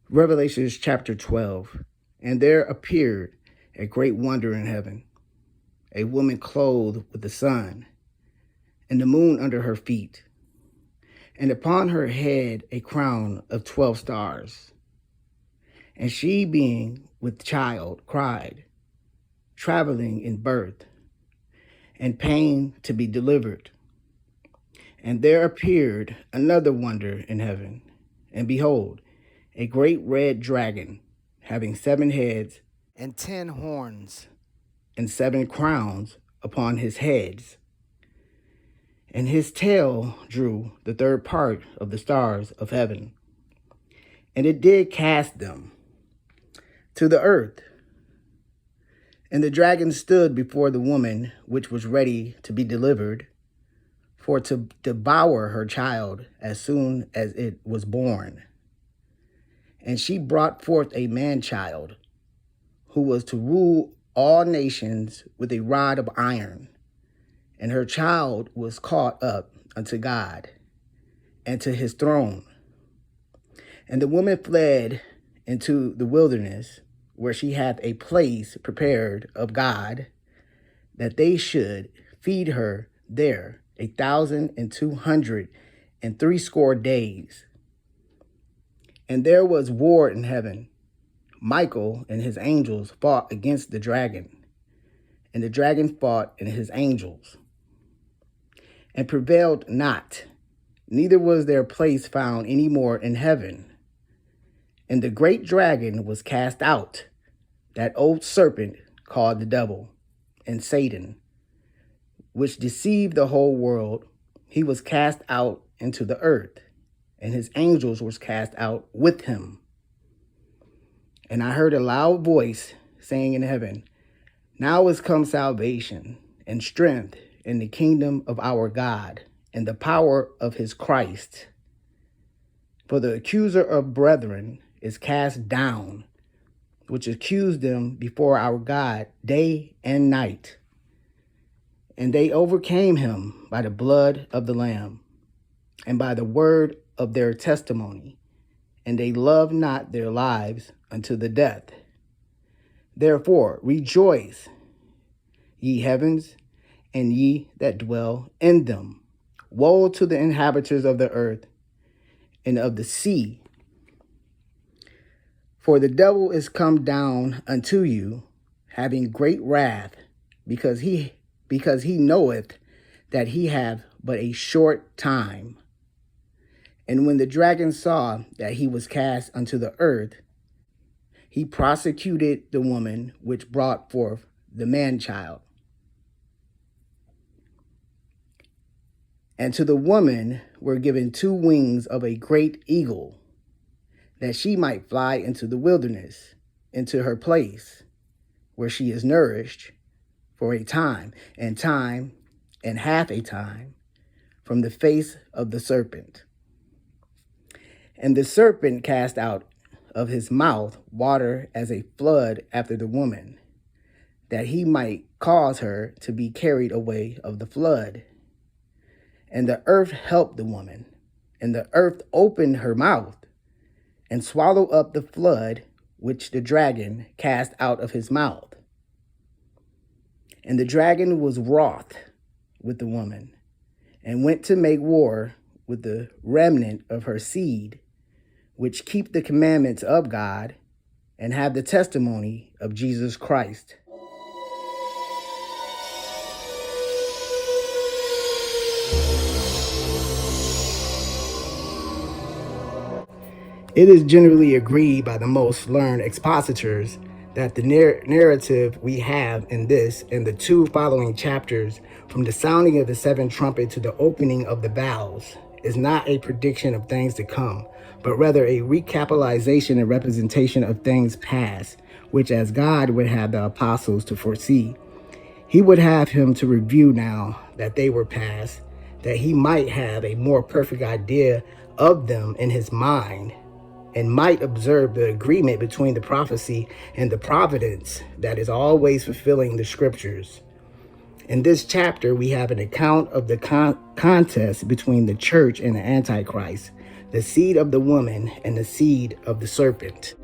Revelation chapter 12. And there appeared a great wonder in heaven, a woman clothed with the sun, and the moon under her feet, and upon her head a crown of 12 stars. And she, being with child, cried, traveling in birth, and pain to be delivered. And there appeared another wonder in heaven, and behold, a great red dragon, having 7 heads and 10 horns, and 7 crowns upon his heads. And his tail drew the third part of the stars of heaven, and it did cast them to the earth. And the dragon stood before the woman which was ready to be delivered, for to devour her child as soon as it was born. And she brought forth a man-child, who was to rule all nations with a rod of iron. And her child was caught up unto God, and to his throne. And the woman fled into the wilderness, where she hath a place prepared of God, that they should feed her there 1,260 days. And there was war in heaven. Michael and his angels fought against the dragon, and the dragon fought and his angels, and prevailed not, neither was their place found any more in heaven. And the great dragon was cast out, that old serpent called the devil and Satan, which deceived the whole world. He was cast out into the earth, and his angels were cast out with him. And I heard a loud voice saying in heaven, Now is come salvation and strength in the kingdom of our God and the power of his Christ. For the accuser of brethren is cast down, which accused them before our God day and night. And they overcame him by the blood of the Lamb and by the word of their testimony, and they loved not their lives unto the death. Therefore rejoice, ye heavens, and ye that dwell in them. Woe to the inhabitants of the earth and of the sea. For the devil is come down unto you, having great wrath, because he knoweth that he hath but a short time. And when the dragon saw that he was cast unto the earth, he prosecuted the woman which brought forth the man-child. And to the woman were given 2 wings of a great eagle, that she might fly into the wilderness, into her place, where she is nourished for a time and half a time, from the face of the serpent. And the serpent cast out of his mouth water as a flood after the woman, that he might cause her to be carried away of the flood. And the earth helped the woman, and the earth opened her mouth, and swallowed up the flood which the dragon cast out of his mouth. And the dragon was wroth with the woman, and went to make war with the remnant of her seed, which keep the commandments of God, and have the testimony of Jesus Christ. It is generally agreed by the most learned expositors that the narrative we have in this and the 2 following chapters, from the sounding of the 7th trumpet to the opening of the bowls, is not a prediction of things to come, but rather a recapitalization and representation of things past, which as God would have the apostles to foresee, he would have him to review now that they were past, that he might have a more perfect idea of them in his mind, and might observe the agreement between the prophecy and the providence that is always fulfilling the scriptures. In this chapter, we have an account of the contest between the church and the Antichrist, the seed of the woman and the seed of the serpent.